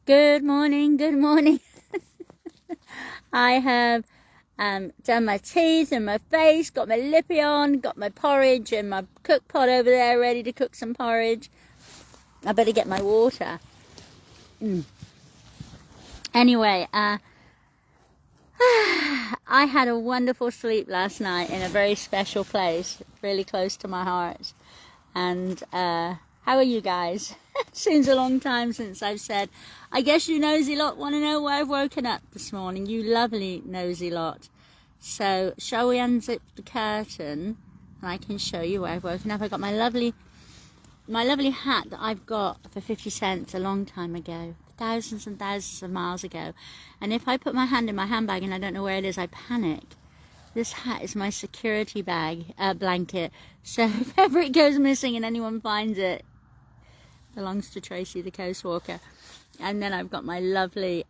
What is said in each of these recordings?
Good morning, good morning. I have done my teeth and my face, got my lippy on, got my porridge and my cook pot over there ready to cook some porridge. I better get my water. Anyway, I had a wonderful sleep last night in a very special place, really close to my heart. And how are you guys? Seems a long time since I've said, I guess you nosy lot want to know where I've woken up this morning, you lovely nosy lot. So shall we unzip the curtain and I can show you where I've woken up. I got my lovely hat that I've got for 50 cents a long time ago, thousands and thousands of miles ago. And if I put my hand in my handbag and I don't know where it is, I panic. This hat is my security blanket. So if ever it goes missing and anyone finds it, belongs to Tracy the coast walker. And then I've got my lovely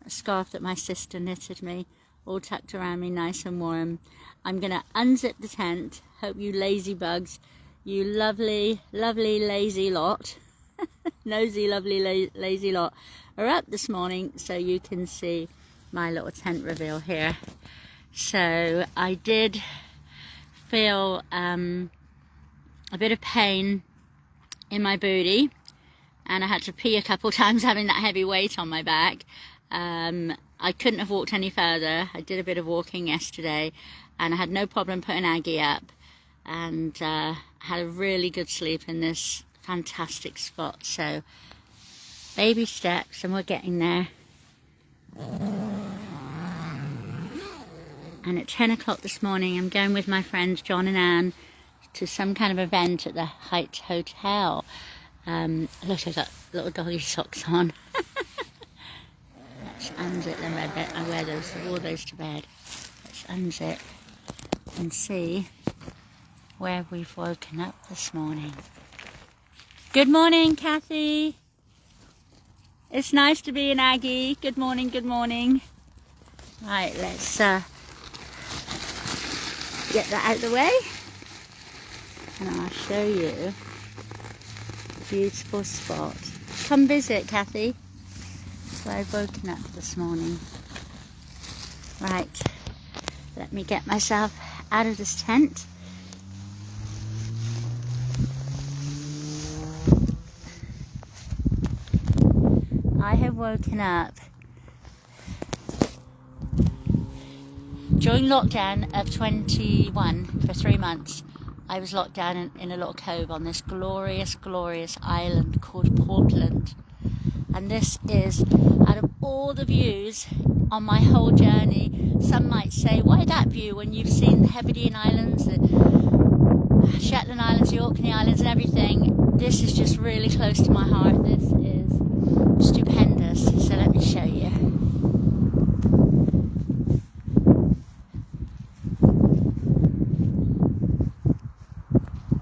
scarf that my sister knitted me, all tucked around me nice and warm. I'm gonna unzip the tent. Hope you lazy bugs, you lovely lazy lot, nosy lovely lazy lot, are up this morning so you can see my little tent reveal here. So I did feel a bit of pain in my booty, and I had to pee a couple times having that heavy weight on my back. I couldn't have walked any further. I did a bit of walking yesterday and I had no problem putting Aggie up, and had a really good sleep in this fantastic spot. So baby steps and we're getting there. And at 10 o'clock this morning I'm going with my friends John and Anne to some kind of event at the Heights Hotel. Look, I've got little doggy socks on. Let's unzip them. I wear wore those to bed. Let's unzip and see where we've woken up this morning. Good morning, Kathy. It's nice to be in Aggie. Good morning, good morning. Right, let's get that out of the way. And I'll show you a beautiful spot. Come visit, Kathy. That's where I've woken up this morning. Right, let me get myself out of this tent. I have woken up during lockdown of 21 for 3 months. I was locked down in a little cove on this glorious island called Portland. And this is, out of all the views on my whole journey, some might say, why that view when you've seen the Hebridean Islands, the Shetland Islands, the Orkney Islands and everything? This is just really close to my heart. This is stupendous. So let me show you.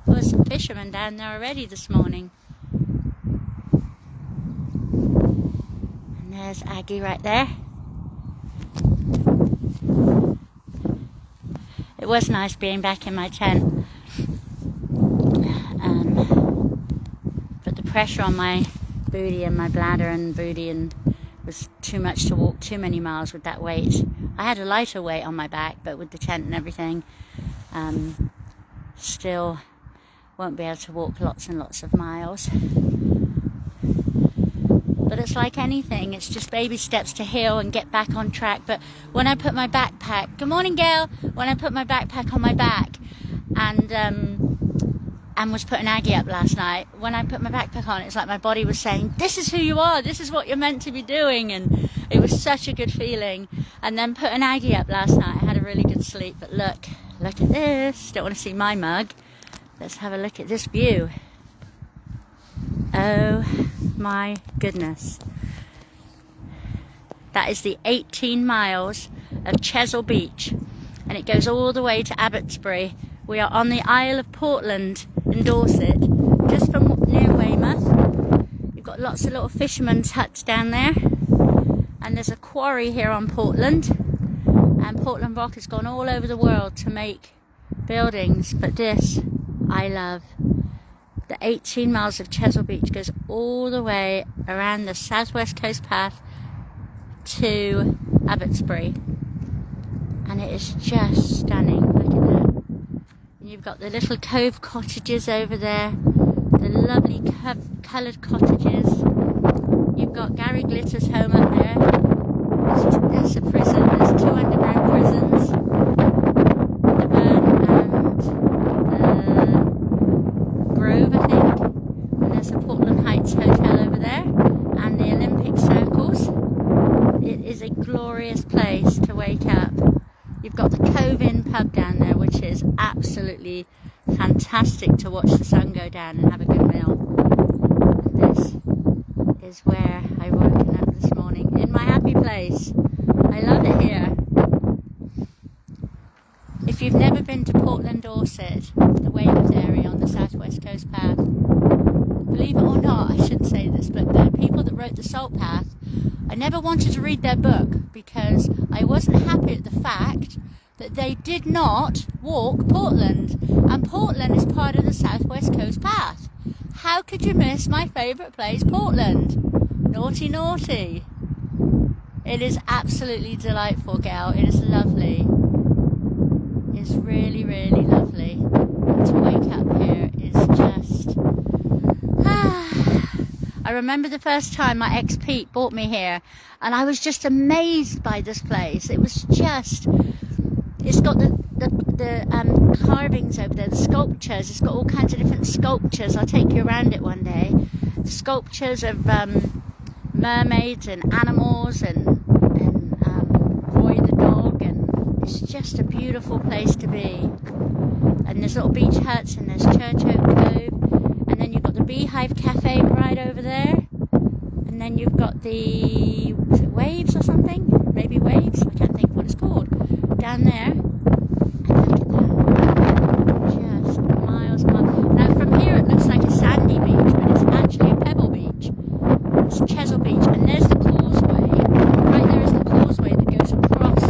There were some fishermen down there already this morning. And there's Aggie right there. It was nice being back in my tent. But the pressure on my booty and my bladder and booty was too much to walk too many miles with that weight. I had a lighter weight on my back, but with the tent and everything, still won't be able to walk lots and lots of miles. But it's like anything, it's just baby steps to heal and get back on track. But when I put my backpack, good morning Gail, when I put my backpack on my back and was putting Aggie up last night, when I put my backpack on, it's like my body was saying, this is who you are, this is what you're meant to be doing. And it was such a good feeling. And then putting Aggie up last night, I had a really good sleep. But look at this. Don't want to see my mug. Let's have a look at this view. Oh my goodness. That is the 18 miles of Chesil Beach, and it goes all the way to Abbotsbury. We are on the Isle of Portland in Dorset, just from near Weymouth. You've got lots of little fishermen's huts down there, and there's a quarry here on Portland, and Portland rock has gone all over the world to make buildings, but this I love. The 18 miles of Chesil Beach goes all the way around the southwest coast path to Abbotsbury, and it is just stunning. Look at that. And you've got the little cove cottages over there, the lovely coloured cottages. You've got Gary Glitter's home up there. There's a prison. There's 2 underground prisons, the Burn and Grove, I think. And there's the Portland Heights Hotel over there, and the Olympic Circles. It is a glorious place to wake up. You've got the Cove Inn pub down there, which is absolutely fantastic to watch the sun go down and have a good meal. And this is where I woken up this morning, in my happy place. I love it here. If you've never been to Portland, Dorset, the Weymouth area on the southwest coast path, believe it or not, I shouldn't say this, but the people that wrote the Salt Path, I never wanted to read their book because I wasn't happy at the fact that they did not walk Portland, and Portland is part of the southwest coast path. How could you miss my favourite place, Portland? Naughty, naughty. It is absolutely delightful, gal. It is lovely. It's really, really lovely. And to wake up here is just... I remember the first time my ex Pete brought me here, and I was just amazed by this place. It was just... It's got the carvings over there, the sculptures. It's got all kinds of different sculptures. I'll take you around it one day. Sculptures of mermaids and animals and Roy the dog, and it's just a beautiful place to be. And there's little beach huts, and there's Church Oak Cove, and then you've got the Beehive Cafe right over there, and then you've got the, was it Waves or something? Maybe Waves? I can't think what it's called. Down there. And look at that. Just miles and miles. Now from here it looks like a sandy beach, but it's actually a pebble beach. It's Chesil Beach, and there's the causeway. Right there is the causeway that goes across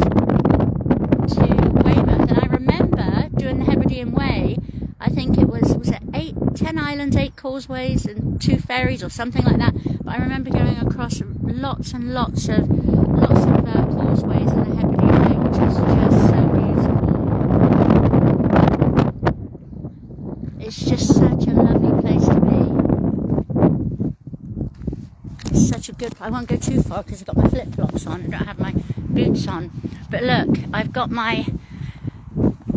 to Weymouth. And I remember doing the Hebridean Way. I think it was it 10 islands, 8 causeways, and 2 ferries or something like that. But I remember going across lots and lots of causeways in the Hebridean Way, which is just so beautiful. It's just such a lovely place to be. It's such a good... I won't go too far because I've got my flip-flops on. I don't have my boots on. But look, I've got my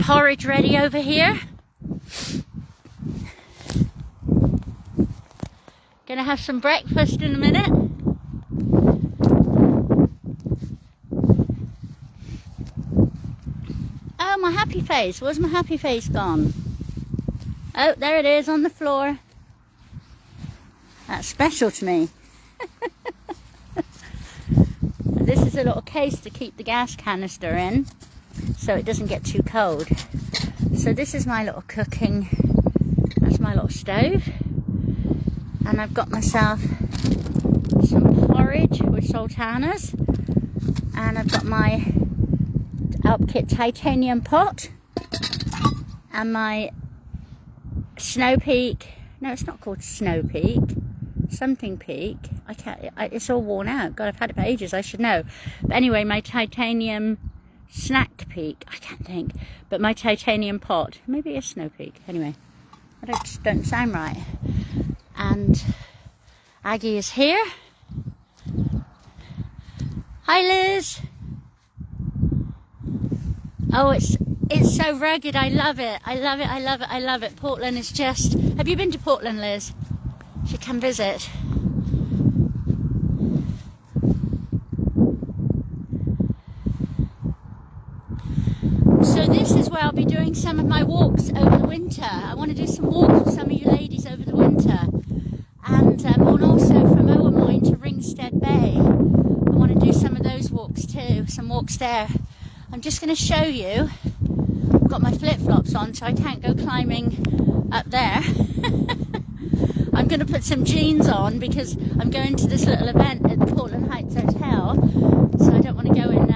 porridge ready over here. Gonna have some breakfast in a minute. Oh, my happy face. Where's my happy face gone? Oh, there it is on the floor. That's special to me. This is a little case to keep the gas canister in so it doesn't get too cold. So this is my little cooking. That's my little stove. And I've got myself some porridge with sultanas. And I've got my Alpkit titanium pot. And my Snow Peak. No, it's not called Snow Peak. Something Peak. I can't. It's all worn out. God, I've had it for ages. I should know. But anyway, my titanium snack peak. I can't think. But my titanium pot. Maybe it's Snow Peak. Anyway, I just don't sound right. And Aggie is here. Hi, Liz. Oh, it's so rugged. I love it. I love it. I love it. I love it. Portland is just... Have you been to Portland, Liz? You should come visit. So this is where I'll be doing some of my walks over the winter. I want to do some walks with some of you ladies over the winter. And also from Owermoyne to Ringstead Bay. I want to do some of those walks too. Some walks there. I'm just going to show you. I've got my flip-flops on so I can't go climbing up there. I'm going to put some jeans on because I'm going to this little event at the Portland Heights Hotel. So I don't want to go in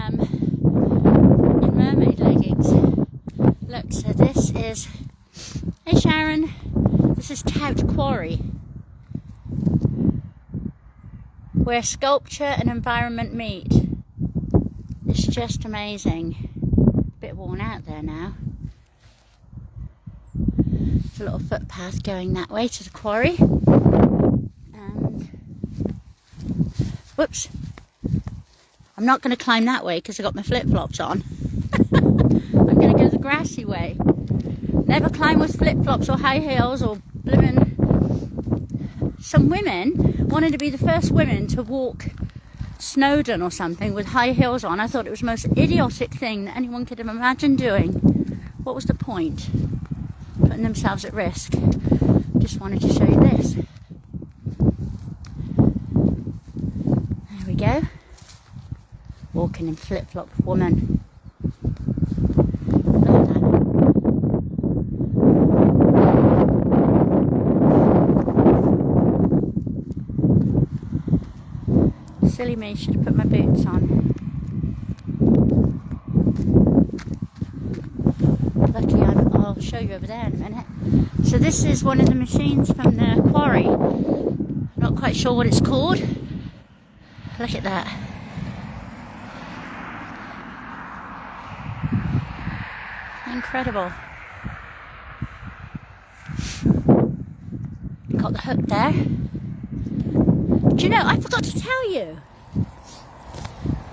mermaid leggings. Look, so this is... Hey Sharon. This is Tout quarry where sculpture and environment meet. It's just amazing. A bit worn out there now. There's a little footpath going that way to the quarry. And whoops. I'm not going to climb that way because I've got my flip-flops on. I'm going to go the grassy way. Never climb with flip-flops or high heels or blooming... Some women wanted to be the first women to walk Snowdon or something with high heels on. I thought it was the most idiotic thing that anyone could have imagined doing. What was the point? Putting themselves at risk. Just wanted to show you this. There we go. Walking in flip-flop woman. Look at that. Silly me, should have put my boots on. Lucky I'll show you over there in a minute. So this is one of the machines from the quarry. Not quite sure what it's called. Look at that. Incredible. Got the hook there. Do you know, I forgot to tell you.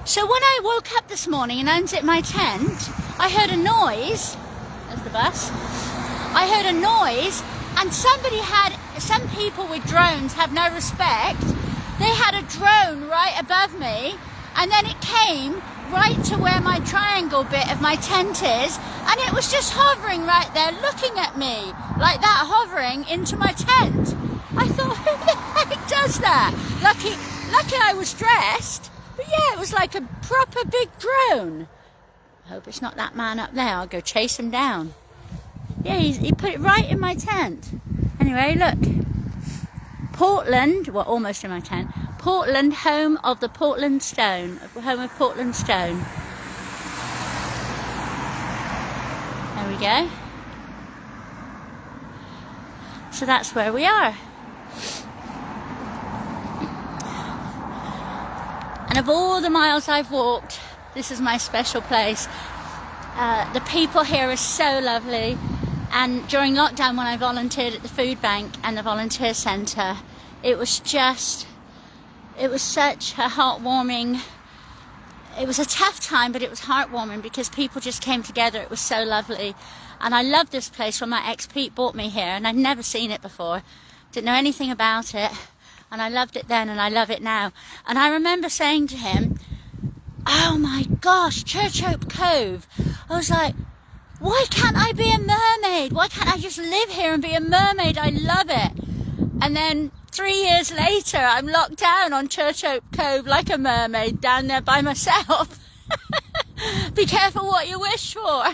So when I woke up this morning and unzipped my tent, I heard a noise. There's the bus. I heard a noise, and some people with drones have no respect. They had a drone right above me, and then it came right to where my triangle bit of my tent is, and it was just hovering right there looking at me like that, hovering into my tent. I thought, who the heck does that? Lucky I was dressed, but yeah, it was like a proper big drone. I hope it's not that man up there. I'll go chase him down. Yeah, he put it right in my tent. Anyway, look. Portland, well, almost in my tent. Portland, home of the Portland Stone, home of Portland Stone. There we go. So that's where we are. And of all the miles I've walked, this is my special place. The people here are so lovely. And during lockdown, when I volunteered at the food bank and the volunteer centre, it was such a heartwarming, it was a tough time, but it was heartwarming because people just came together. It was so lovely. And I love this place. When my ex-Pete brought me here, and I'd never seen it before, didn't know anything about it, and I loved it then and I love it now. And I remember saying to him, oh my gosh, Church Hope Cove. I was like, why can't I be a mermaid? Why can't I just live here and be a mermaid? I love it. And then 3 years later, I'm locked down on Church Hope Cove like a mermaid down there by myself. Be careful what you wish for.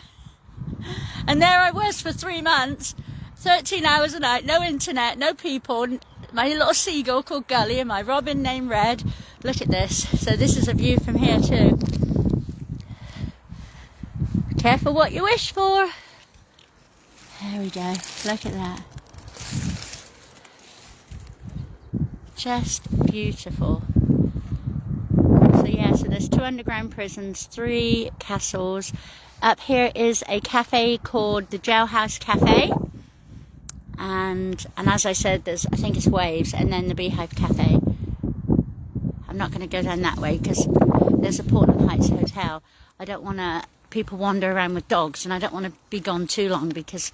And there I was for 3 months, 13 hours a night, no internet, no people, my little seagull called Gully and my robin named Red. Look at this. So this is a view from here too. Careful what you wish for. There we go. Look at that. Just beautiful. So yeah, so there's 2 underground prisons, 3 castles. Up here is a cafe called the Jailhouse Cafe. And as I said, I think it's Waves, and then the Beehive Cafe. I'm not going to go down that way because there's a Portland Heights Hotel. I don't want people wander around with dogs, and I don't want to be gone too long because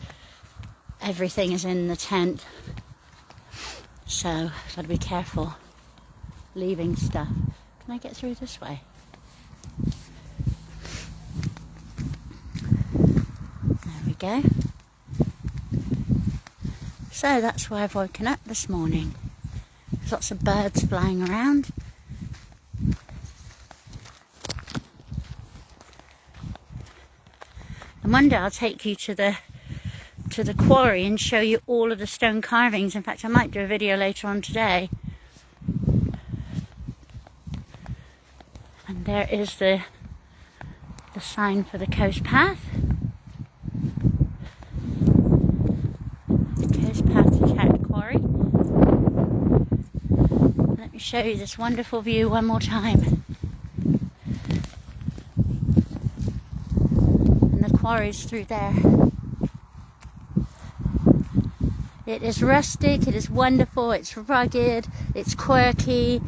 everything is in the tent. So I've got to be careful leaving stuff. Can I get through this way? There we go. So that's why I've woken up this morning. There's lots of birds flying around. And one day I'll take you to the quarry and show you all of the stone carvings. In fact, I might do a video later on today. And there is the sign for the coast path. The coast path to Chart Quarry. show you this wonderful view one more time. And the quarry's through there. It is rustic, it is wonderful, it's rugged, it's quirky,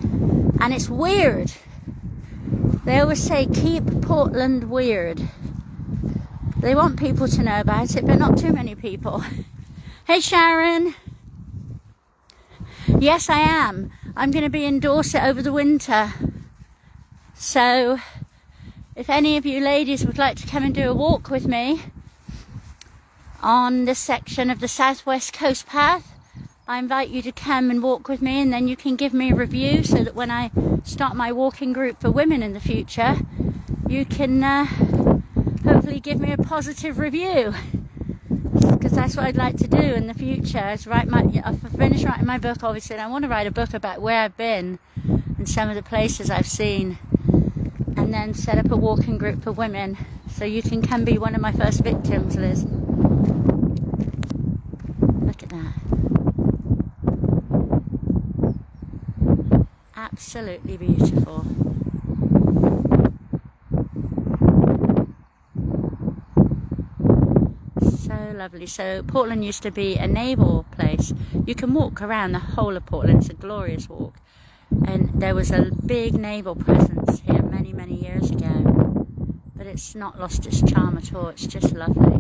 and it's weird. They always say, keep Portland weird. They want people to know about it, but not too many people. Hey Sharon! Yes, I am. I'm going to be in Dorset over the winter. So, if any of you ladies would like to come and do a walk with me on this section of the Southwest Coast Path, I invite you to come and walk with me, and then you can give me a review so that when I start my walking group for women in the future, you can hopefully give me a positive review. Because that's what I'd like to do in the future, is I've finished writing my book, obviously, and I want to write a book about where I've been and some of the places I've seen, and then set up a walking group for women, so you can come be one of my first victims, Liz. Look at that. Absolutely beautiful. So lovely. So Portland used to be a naval place. You can walk around the whole of Portland. It's a glorious walk. And there was a big naval presence here many, many years ago. But it's not lost its charm at all. It's just lovely.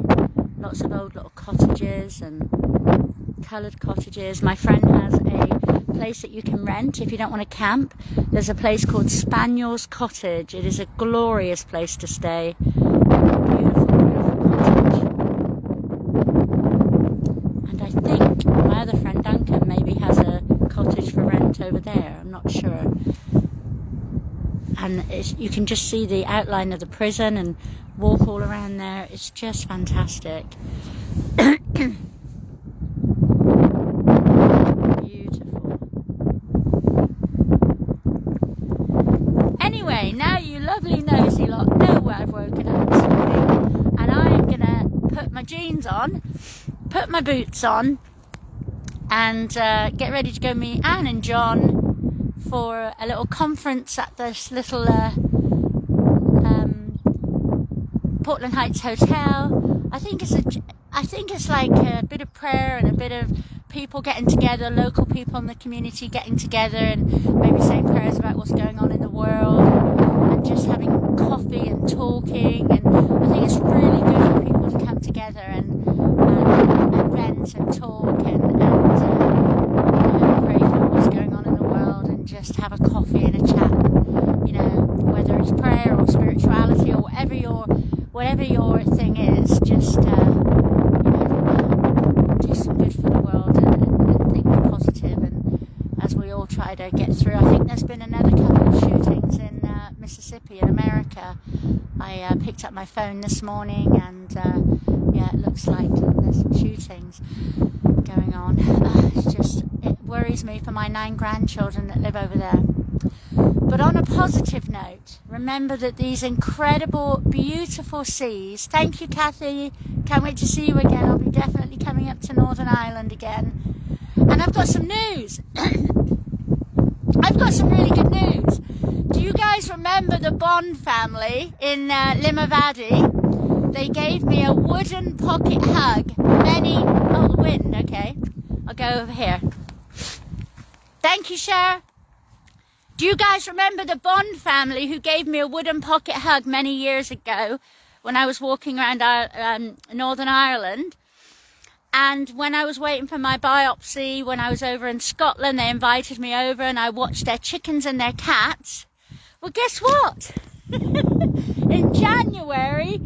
Lots of old little cottages and coloured cottages. My friend has a place that you can rent if you don't want to camp. There's a place called Spaniel's Cottage. It is a glorious place to stay. Beautiful, beautiful cottage. And I think my other friend Duncan maybe has a cottage for rent over there. I'm not sure. And you can just see the outline of the prison and walk all around there. It's just fantastic. Beautiful. Anyway, now you lovely nosy lot know where I've woken up this morning, and I am gonna put my jeans on, put my boots on, and get ready to go meet Anne and John for a little conference at this little Portland Heights hotel. I think it's like a bit of prayer and a bit of people getting together, local people in the community getting together and maybe saying prayers about what's going on in the world and just having coffee and talking. And I think it's really good for people to come together and vent and talk and pray for what's going on in the world and just have a coffee and a chat. You know, whether it's prayer or spirituality or whatever your thing is, just do some good for the world and think positive, and as we all try to get through. I think there's been another couple of shootings in Mississippi in America. I picked up my phone this morning, and yeah, it looks like there's some shootings going on. It worries me for my 9 grandchildren that live over there. But on a positive note, remember that these incredible, beautiful seas. Thank you, Kathy. Can't wait to see you again. I'll be definitely coming up to Northern Ireland again. And I've got some news. I've got some really good news. Do you guys remember the Bond family in Limavady? They gave me a wooden pocket hug. Oh, the wind, okay. I'll go over here. Thank you, Cher. Do you guys remember the Bond family who gave me a wooden pocket hug many years ago when I was walking around Northern Ireland? And when I was waiting for my biopsy, when I was over in Scotland, they invited me over and I watched their chickens and their cats. Well, guess what? In January,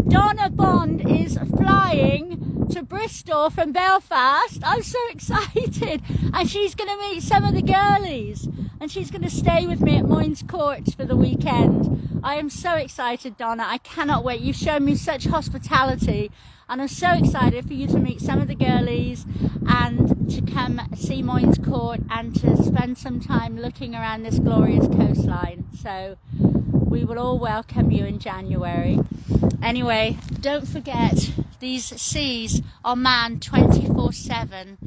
Donna Bond is flying to Bristol from Belfast. I'm so excited. And she's going to meet some of the girlies. And she's going to stay with me at Moynes Court for the weekend. I am so excited, Donna. I cannot wait. You've shown me such hospitality. And I'm so excited for you to meet some of the girlies and to come see Moynes Court and to spend some time looking around this glorious coastline. So we will all welcome you in January. Anyway, don't forget, these seas are manned 24/7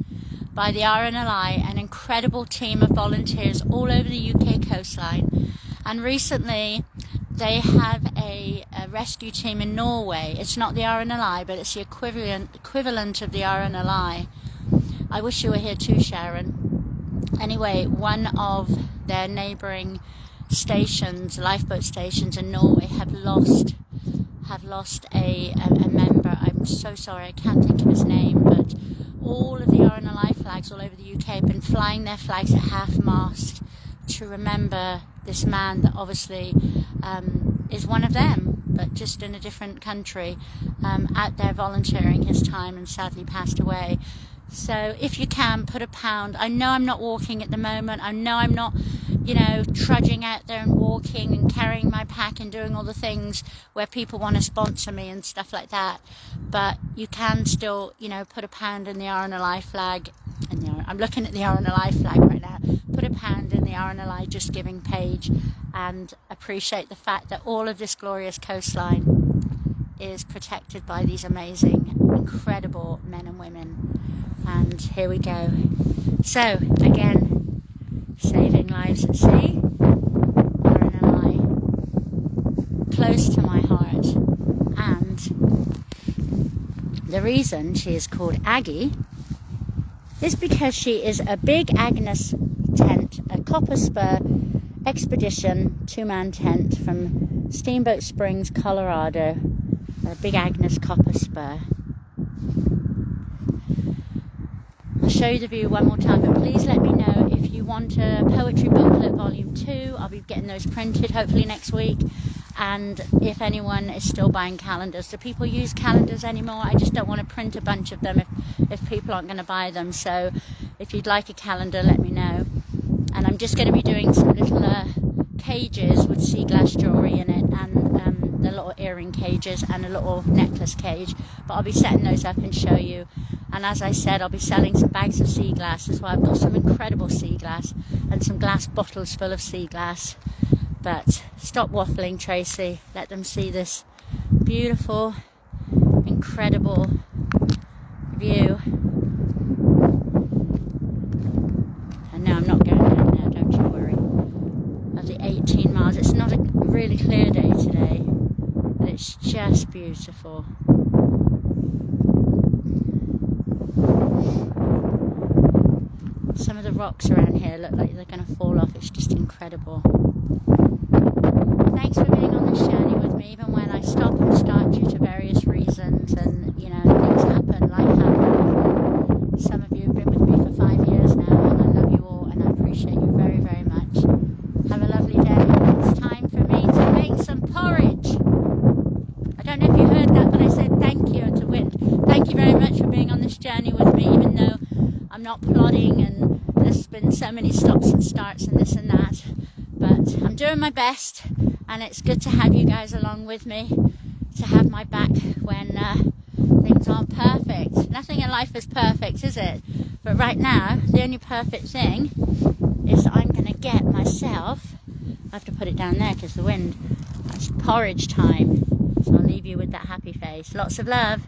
by the RNLI, an incredible team of volunteers all over the UK coastline. And recently they have a rescue team in Norway. It's not the RNLI, but it's the equivalent of the RNLI. I wish you were here too, Sharon. Anyway, one of their neighbouring stations, lifeboat stations in Norway, have lost a member. I'm so sorry, I can't think of his name, but all of the RNLI flags all over the UK have been flying their flags at half-mast to remember this man that obviously is one of them, but just in a different country, out there volunteering his time, and sadly passed away. So if you can, put £1. I know I'm not walking at the moment. I know I'm not, trudging out there and walking and carrying my pack and doing all the things where people want to sponsor me and stuff like that. But you can still, put £1 in the RNLI flag. And I'm looking at the RNLI flag right now. Put £1 in the RNLI Just Giving page and appreciate the fact that all of this glorious coastline is protected by these amazing, incredible men and women. And here we go. So again, saving lives at sea, RNLI, close to my heart. And the reason she is called Aggie is because she is a big Agnes tent, a copper spur expedition 2-man tent from Steamboat Springs, Colorado, a big Agnes copper spur. I'll show you the view one more time, but please let me know if you want a poetry booklet volume 2. I'll be getting those printed hopefully next week. And if anyone is still buying calendars, do people use calendars anymore? I just don't want to print a bunch of them if people aren't going to buy them. So if you'd like a calendar, let me know. And I'm just going to be doing some little cages with sea glass jewellery in it, and the little earring cages and a little necklace cage. But I'll be setting those up and show you. And as I said, I'll be selling some bags of sea glass as well. I've got some incredible sea glass and some glass bottles full of sea glass. But stop waffling, Tracy. Let them see this beautiful, incredible view. And no, I'm not going down there, don't you worry. Of the 18 miles. It's not a really clear day today, but it's just beautiful. Some of the rocks around here look like they're going to fall off. It's just incredible. Thanks for being on this journey with me, even when I stop and start due to various reasons, and things happen, life happens. Some of you have been with me for 5 years now, and I love you all, and I appreciate you very, very much. Have a lovely day. It's time for me to make some porridge. I don't know if you heard that, but I said thank you to Wind. Thank you very much for being on this journey with me, even though I'm not plodding and there's been so many stops and starts and this and that. But I'm doing my best, and it's good to have you guys along with me, to have my back when things aren't perfect. Nothing in life is perfect, is it? But right now, the only perfect thing is that I'm going to get myself, I have to put it down there because the wind, it's porridge time. So I'll leave you with that happy face. Lots of love.